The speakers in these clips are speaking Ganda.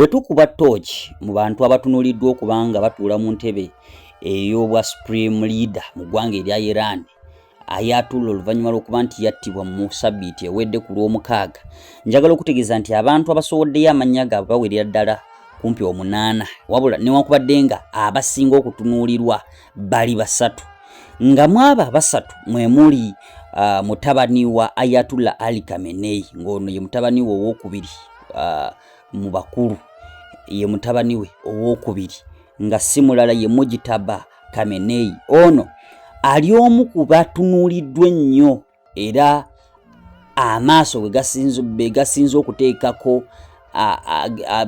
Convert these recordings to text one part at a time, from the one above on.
Wetukuba torch mu bantu abatunuliddwa okubanga batuula mu ntebe ey'obwa supreme leader mu ggwanga erya Iran, Ayatollah oluvannyuma lw'okuba nti yattibwa mu sabbiiti ewedde ku Lwomukaaga, njagala okutegeeza nti abantu abasooddeyo amannya gaabwe bawerera ddala kumpi 8, wabula newankubadde nga abasinga okutunuulirwa bali 3, nga mu abo abasatu mwe muli mutabani wa Ayatollah Ali Khamenei, ng'ono ye mutabani we owookubiri mu bakulu, ye mutabani we owookubiri, nga si mulala ye Mujtaba Khamenei. Ono ali omu ku batunuuliddwa ennyo era amaaso be gasinze okuteekako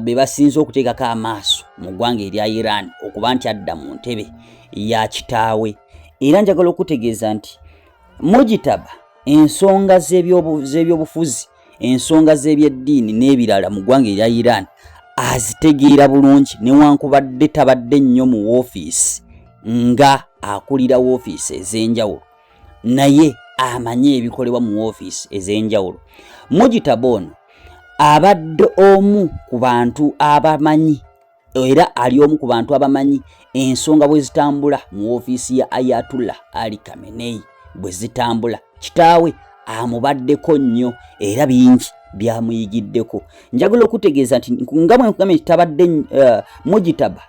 be basinze okuteekako amaaso mu ggwanga erya Iran okuba nti adda mu ntebe ya kitaawe. Era njagala okutegeeza nti Mujtaba ensonga z'ebyobufuzi, ensonga z'ebyeddiini n'ebirala mu ggwanga erya Iran azitegeera bulungi, newankubadde tabadde nnyo mu woofiisi nga akulira woofiisi ez'enjawulo, naye amanyi ebikolebwa mu woofiisi ez'enjawulo. Mujtaba ono abadde omu ku bantu abamanyi era ali omu ku bantu abamanyi ensonga bwe zitambula mu woofiisi ya Ayatollah Ali Khamenei bwe zitambula. Kitaawe amubaddeko nnyo era bingi byamuyigiddeko. Njagala okutegeeza nti nga bwe nkugambye tabadde Mujtaba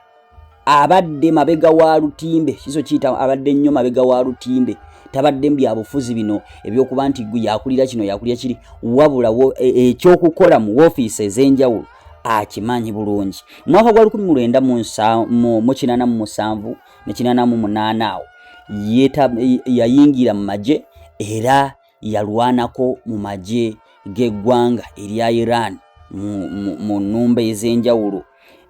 abadde mabega wa lutimbe, kiso kiyita abadde nnyo mabega wa lutimbe, tabadde mu byabufuzi bino ebyokuba nti yakulira kino yakulira kiri, wabula ekyokukola mu woofiisi ez'enjawulo akimanyi bulungi. Mu mwaka gwa 1987 ne 88 awo yayingira mu magye era yalwanako mu magye g'eggwanga erya Iran mu nnumba ez'enjawulo.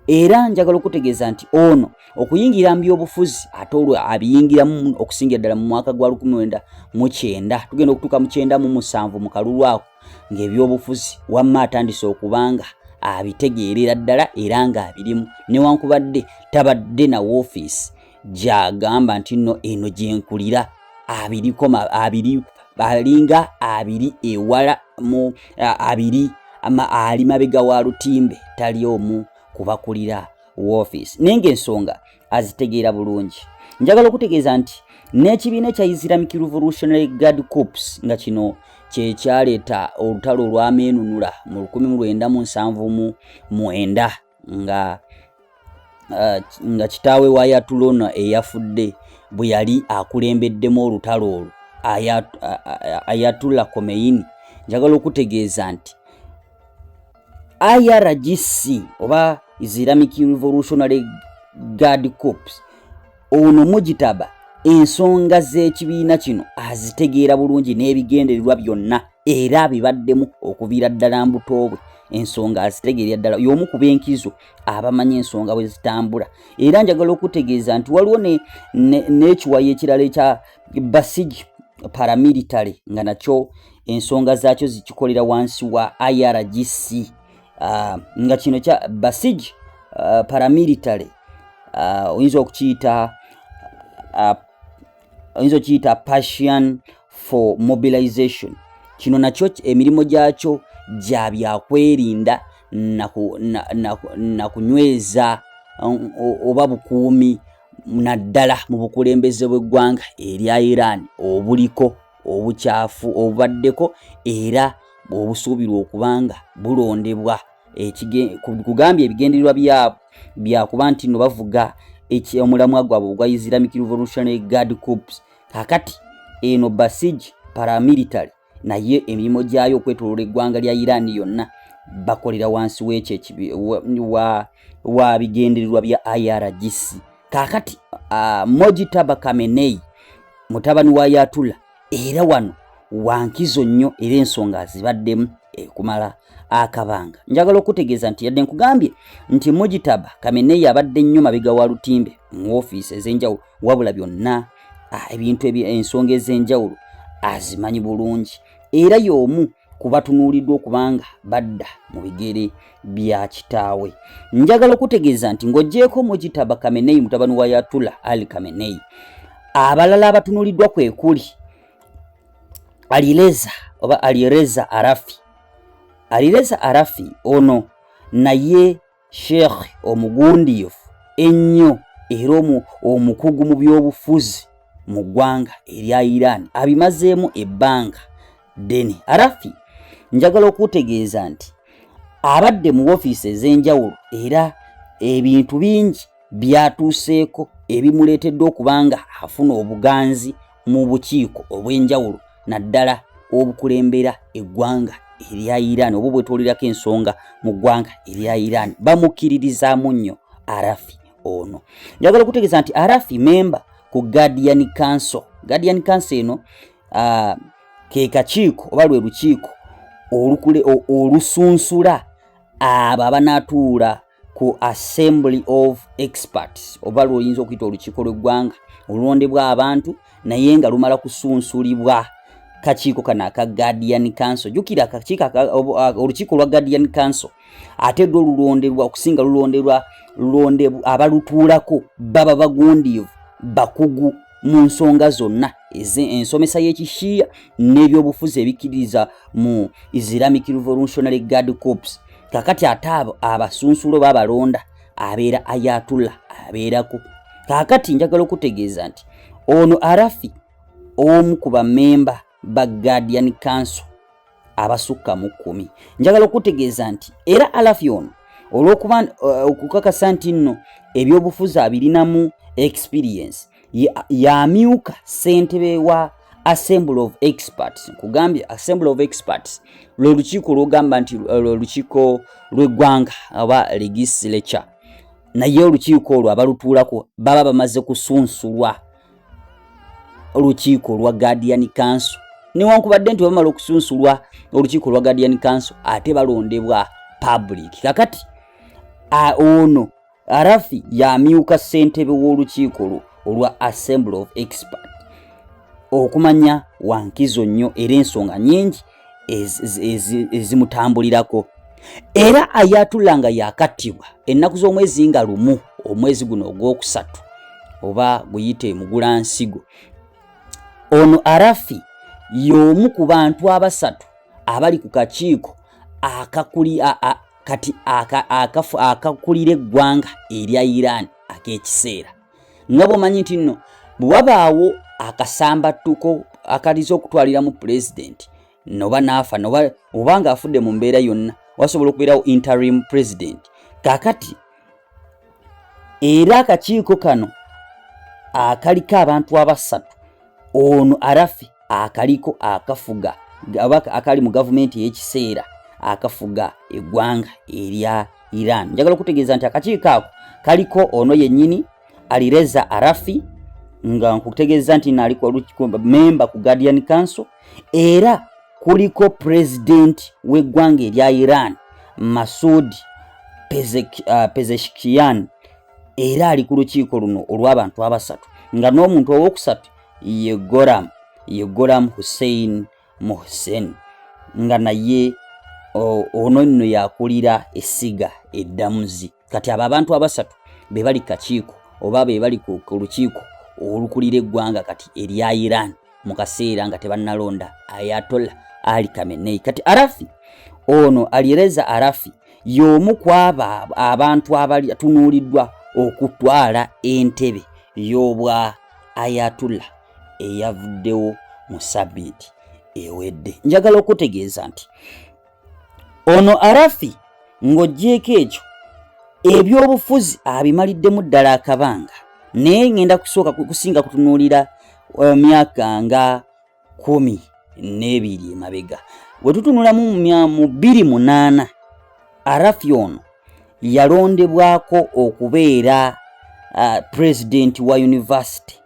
Era njagala okutegeeza nti ono okuyingira mu byobufuzi ate olwo abiyingiramu okusingira ddala mu mwaka gwa 1909, tugenda okutuuka mu 97 mu kalulu ako, ng'ebyobufuzi wamma atandise okubanga abitegeerera ddala era ng'abirimu, newankubadde tabadde na woofiisi gy'agamba nti nno eno gye nkulira alinga abiri ewala mu ali mabega wa lutimbe, tali omu kubakulira woofiisi, naye ng'ensonga azitegeera bulungi. Njagala okutegeeza nti n'ekibiina ekya Islamic Revolutionary Guard Corps nga kino kye kyaleeta olutalo olwameenunula mu 1979 nga kitaawe wa Ayatollah ono eyafudde bwe yali akulembeddemu olutalo olwo, Ayatollah Khomeini. Njagala okutegeeza nti IRGC oba Islamic Revolutionary Guard Corps, ono Mujtaba ensonga z'ekibiina kino azitegeera bulungi n'ebigendererwa byonna era bibaddemu okuviira ddala mbuto bwe, ensonga azitegeera ddala, y'omu ku b'enkizo abamanyi ensonga bwe zitambula. Era njagala okutegeeza nti waliwo n'ekiwayi ekirala ekya Basij paramilitary nga nakyo ensonga zaakyo zikikolera wansi wa IRGC. Nga kino kya Basij paramilitary oyinza okiyita Persian for mobilization. Kino nakyo emirimu gyakyo gya byakwerinda na kunyweza oba bukuumi naddala mu bukulembeze bw'eggwanga erya Iran obuliko obukyafu obubaddeko era obusuubirwa okubanga bulondebwa kugambya ebigendererwa byabwe byakuba nti no bavuga omulamwa gwabwe ogwa Islamic Revolutionary Guard Corps. Kakati eno Basij paramilitary naye emirimu gyayo okwetoloola eggwanga lya Iran yonna bakolera wansi wa bigendererwa bya IRGC. Kakati Mujtaba Khamenei mutabani wa Ayatollah era wano wankizo nnyo era ensonga azibaddemu kumala akabanga. Njagala okutegeeza nti yadde nkugambye nti Mujtaba Khamenei abadde nnyo mabega wa lutimbe mu woofiisi ez'enjawulo, wabula byonna ebintu ensonga ez'enjawulo azimanyi bulungi era y'omu ku batunuuliddwa okubanga badda mu bigere bya kitaawe. Njagala okutegeeza nti ng'oggyeko Mujtaba Khamenei mutabani wa Ayatollah Ali Khamenei, abalala abatunuuliddwa kwe kuli Alireza Arafi. Alireza Arafi ono naye Sheikh omugundiifu ennyo era omukugu mu byobufuzi mu ggwanga erya Iran abimazeemu ebbanga ddene. Arafi njagala okutegeeza nti abadde mu woofiisi ez'enjawulo era ebintu bingi byatuuseeko ebimuleetedde okubanga afuna obuganzi mu bukiiko obw'enjawulo naddala obukulembera eggwanga erya Iran oba bwetwolirako ensonga mu ggwanga erya Iran bamukkiririzaamu nnyo Arafi ono. Njagala okutegeeza nti Arafi memba ku Guardian Council. Guardian Council eno ke kakiiko oba lwe lukiiko olusunsula abo abanatuula ku Assembly of Experts oba lwoyinza okuyita olukiiko lw'eggwanga olulondebwa abantu naye nga lumala kusunsulibwa kakiiko kana aka Guardian Council. Jukira olukiiko lwa Guardian Council ateddwa olulonderwa okusinga lulondebwa abalutuulako baba bagundiivu bakugu mu nsonga zonna ensomesa y'ekishiya n'ebyobufuzi ebikkiririza mu Islamic Revolutionary Guard Corps. Kakati ate abasunsulo babalonda abeera Ayatollah abeerako. Kakati njagala okutegeeza nti ono Arafi omu ku bammemba ba Guardian Council abasukka mu 10. Njagala okutegeeza nti era Arafi ono olw'okuba okukakasa nti nno ebyobufuzi abirinamu experience yamyuka ssentebe wa Assembly of Experts. Kugambye Assembly of Experts lwe lukiiko lwogamba nti lukiiko lw'eggwanga aba legislature, naye olukiiko olwo abalutuulako baba bamaze kusunsulwa olukiiko lwa Guardian Council. Newankubadde nti bamala okusunsulwa olukiiko lwa Guardian Council ate balondebwa public. Kakati ono Arafi yamyuka ssentebe w'olukiiko olwa Assembly of Experts okumanya wankizo nnyo era ensonga nnyingi ezimutambulirako. Era Ayatollah nga yakattibwa ennaku z'omwezi nga lumu omwezi guno ogwokusatu oba guyite mugulansigo. Ono Arafi y'omu ku bantu abasatu abali ku kakiiko akakulira eggwanga erya Iran ak'ekiseera. Nga bw'omanyi nti nno bw'abaawo akasambattuko akaliza okutwalira mu president noba naafa oba ng'afudde mu mbeera yonna wasobola okubeerawo interim president. Kakati era akakiiko kano akaliko abantu abasatu ono Arafi akaliko akafuga akali mu gavumenti y'ekiseera akafuga eggwanga erya Iran. Njagala okutegeeza nti akakiiko ako kaliko ono yennyini Alireza Arafi nga nkutegeeza nti naliko memba ku Guardian Council era kuliko president w'eggwanga erya Iran Masoud Pezeshkian era ali ku lukiiko luno olw'abantu abasatu nga n'omuntu ow'okusatu ye Goram Hussein Mohsen nga naye ono nno yakulira essiga eddamuzi. Kati abo abantu abasatu be bali kakiiko oba be bali ku lukiiko olukulira eggwanga kati erya Iran mu kaseera nga tebannalonda Ayatollah Ali Khamenei. Kati Arafi ono Alireza Arafi y'omu ku abantu abali atunuuliddwa okutwala entebe y'obwa Ayatollah eyavuddewo mu Sabiti ewedde. Njagala okutegeeza nti ono Arafi ng'oggyeko ekyo ebyobufuzi abimaliddemu ddala akabanga naye ngenda kusinga kutunuulira myaka nga 12 emabega. Bwe tutunula mu 2008 Arafi ono yalondebwako okubeera president wa university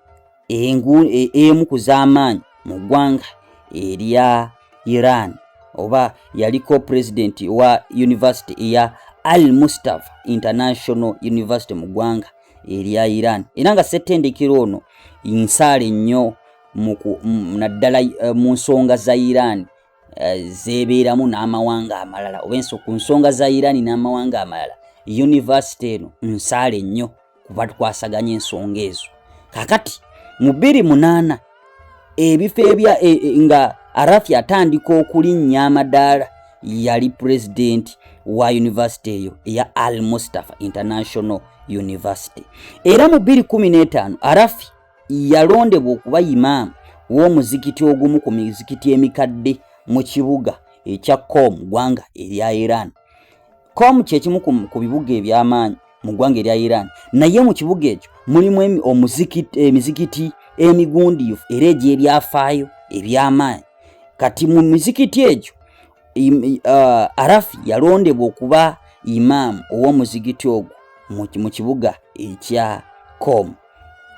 emu ku z'amaanyi mu ggwanga erya Iran oba yaliko president wa university eya Al-Mustafa International University mu ggwanga erya Iran. Era nga ssettendekero ono nsaale nnyo naddala mu nsonga za Iran zebeeramu n'amawanga amalala oba ku nsonga za Iran n'amawanga amalala. University eno nsaale nnyo kuba tukwasaganya ensonga ezo. Kakati mu 2008 ebifo nga Arafi atandika okulinnya amadaala yali president wa university eyo eya Al Mustafa International University. Era mu 2015 Arafi yalondebwa okuba imam w'omuzikiti ogumu ku mizikiti emikadde mu kibuga ekya Qom ggwanga erya Iran. Qom kyekimu ku bibuga eby'amaanyi mu ggwanga erya Iran, naye mu kibuga ekyo mulimu emizikiti emigundiifu era egy'ebyafaayo eby'amaanyi. Kati mu mizikiti egyo Arafi yalondebwa okuba imam ow'omuzikiti ogwo mu kibuga ekya Qom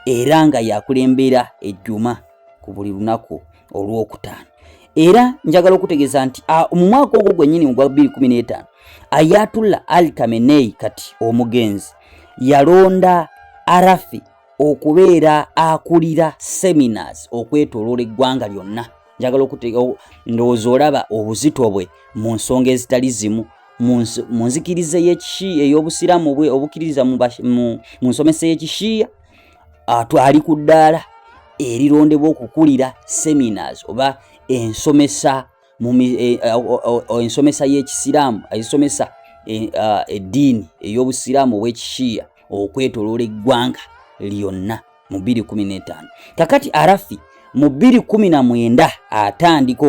era nga yakulembera ejjuma ku buli lunaku olw'okutaano. Era njagala okutegeeza nti mu mwaka ogwo gwennyini mu gwa 2015 Ayatollah Ali Khamenei kati omugenzi yalonda Arafi okubeera akulira seminars okwetooloola eggwanga lyonna. Njagala ndowooza olaba obuzito bwe mu nsonga ezitali zimu mu nzikiriza y'ekishiya ey'obusiraamu bwe obukkiririza mu nsomesa y'ekishiya ali ku ddaala erirondebwa okukulira seminars oba ensomesa y'ekisiraamu ezisomesa eddiini ey'obusiraamu obw'ekishiya okwetooloola eggwanga lyonna mu 2015. Kakati Arafi mu 2019 atandika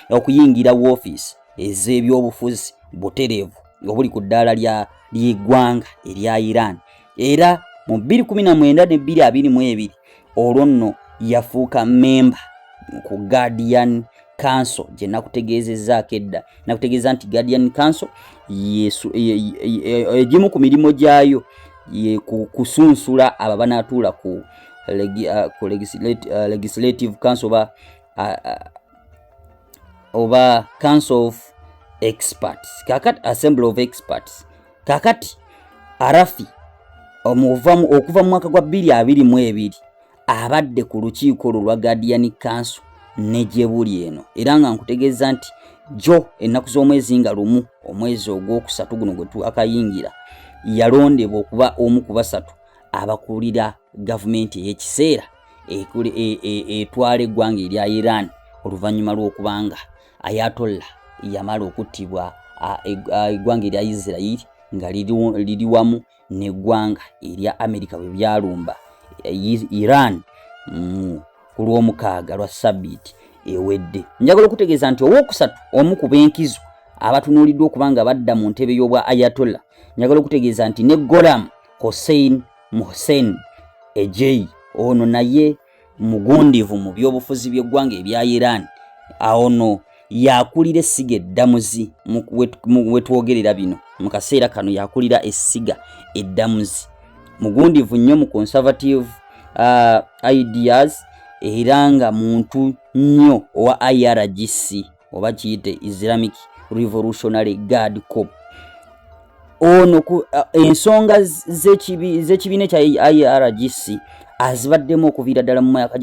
okuyingira woofiisi ez'ebyobufuzi butereevu obuli ku ddaala ly'eggwanga erya Iran. Era mu 2019 ne 2022 olwo nno yafuuka memba ku Guardian Council gye nakutegeezezzaako edda. Nakutegeeza nti Guardian Council egimu ku mirimu gyayo kusunsula abo banaatuula ku Legislative Council oba Council of Experts, kakati Assembly of Experts. Kakati Arafi okuva mu mwaka gwa 2022 abadde ku lukiiko lwa Guardian Council ne gye buli eno, era nga nkutegeeza nti jo ennaku z'omwezi nga lumu omwezi ogwokusatu guno gwe twakayingira yalondebwa okuba omu ku basatu abakulira gavumenti ey'ekiseera etwala eggwanga erya Iran oluvannyuma lw'okubanga Ayatollah yamala okuttibwa eggwanga erya Israel nga liri wamu n'eggwanga erya Amerika bwe byalumba Iran ku lw'omukaaga lwa Sabbiiti ewedde. Njagala okutegeeza nti owookusatu omu ku b'enkizo abatunuuliddwa okubanga badda mu ntebe y'obwa Ayatollah, njagala okutegeeza nti ne Gholam Hossein Mohsen Ejei ono naye mugundivu mu byobufuzi by'eggwanga ebya Iran. Ono yakulira essiga eddamuzi we twogerera bino mu kaseera kano, yakulira essiga eddamuzi, mugundivu nnyo mu conservative ideas era nga muntu nnyo owa IRGC oba kiyite Islamic Revolutionary Guard Corps. Ono ensonga z'ekibiina ekya IRGC azibaddemu okuviira ddala mu mwaka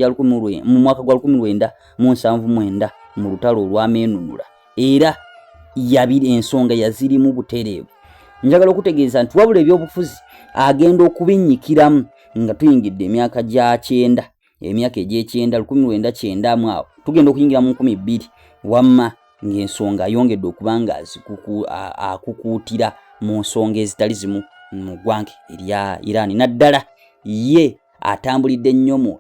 gwa 1979 mu lutalo olw'ameenunula, era ensonga yazirimu butereevu. Njagala okutegeeza nti wabula ebyobufuzi agenda okubinnyikiramu nga tuyingidde emyaka egy'ekyenda 1990 awo tugenda okuyingira mu 2000 wamma ng'ensonga ayongedde okuba nga akukuutira mu nsonga ezitali zimu mu ggwanga erya Iran. Naddala ye atambulidde nnyo mu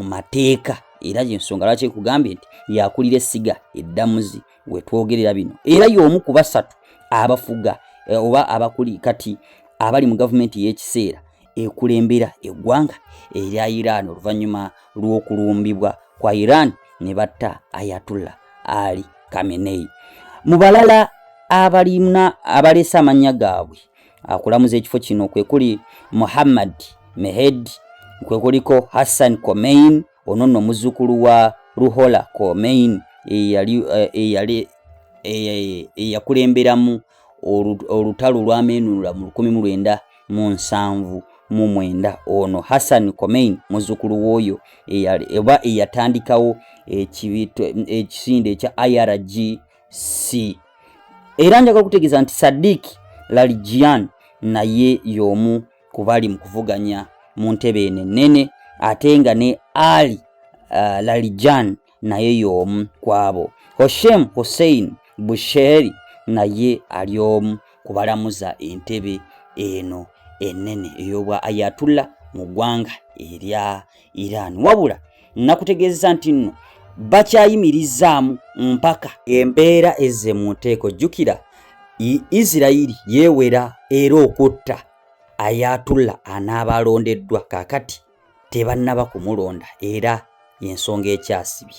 mateeka, era y'ensonga lwaki ekugambye nti yakulira essiga eddamuzi we twogerera bino, era y'omu ku basatu abafuga oba abakuli kati abali mu gavumenti y'ekiseera ekulembera eggwanga erya Iran oluvannyuma lw'okulumbibwa kwa Iran ne batta Ayatollah Ali Khamenei. Mu balala abaleese amannya gaabwe akulamuza ekifo kino kwe kuli Muhammad Mehdi, kwe kuliko Hassan Khomeini, ono nno muzzukulu wa Ruhollah Khomeini eyakulemberamu olutalo lw'ameenunula mu 1979. Ono Hassan Khomeini muzzukulu w'oyo eba eyatandikawo ekisinde ekya IRGC. Era njagala okutegeeza nti Sadiq Lalijian naye y'omu ku bali mu kuvuganya mu ntebe ennene, ate nga ne Ali Lalijan naye y'omu kwabo. Hoshem Hussein Busheri naye ali omu kubalamuza entebe eno ennene ey'obwa Ayatollah mu ggwanga erya Iran. Wabula nakutegeeza nti nno bakyayimirizaamu mpaka embeera ezze mu nteeko. Jjukira Isirayiri yeewera era okutta Ayatollah anaaba alondeddwa, kaakati tebannaba kumulonda era y'ensonga ekyasibye.